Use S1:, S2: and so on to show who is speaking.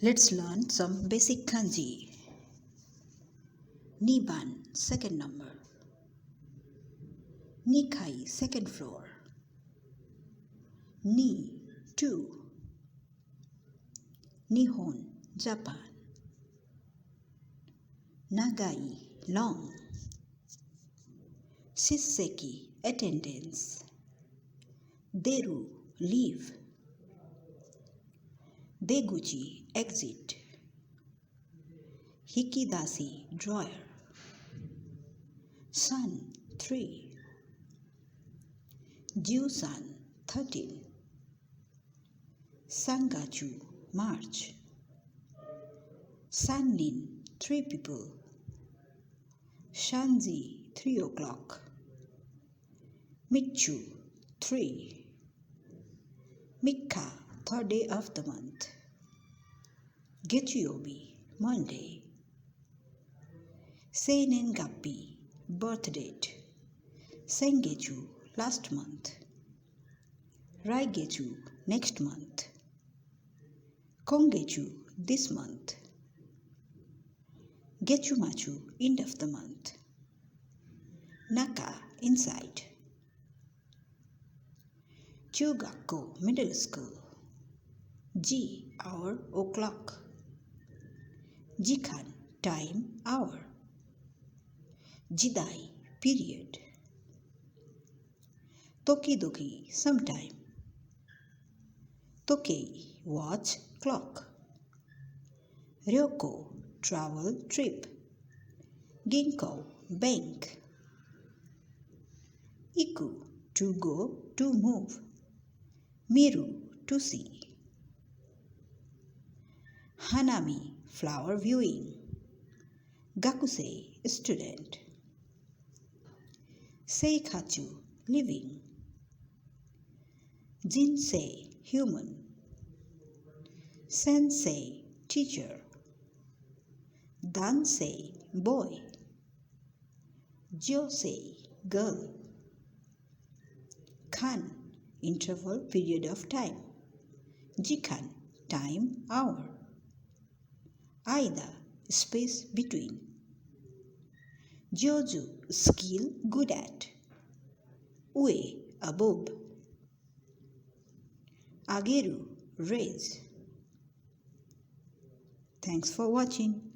S1: Let's learn some basic kanji. Niban, second number. Nikai, second floor. Ni, 2. Nihon, Japan. Nagai, long. Shisseki, attendance. Deru, leave. Deguchi, exit. Hikidashi, drawer. Sun, 3. Jusan, 13. Sangachu, March. Sannin, 3 people. Shanzi, 3 o'clock. Michu, 3. Mikka, 3rd day of the month. Getsuyobi, Monday. Seinengappi, birth date. Sengechu, last month. Raigechu, next month. Kongechu, this month. Gechumachu, end of the month. Naka, inside. Chugakko, middle school. Ji, hour, o'clock. Jikan, time, hour. Jidai, period. Tokidoki, sometime. Tokei, watch, clock. Ryoko, travel, trip. Ginko, bank. Iku, to go, to move. Miru, to see. Hanami, flower viewing. Gakusei, student. Seikachu, living. Jinsei, human. Sensei, teacher. Dansei, boy. Josei, girl. Kan, interval, period of time. Jikan, time, hour. Aida, space between. Joju, skill, good at. Ue, above. Ageru, raise. Thanks for watching.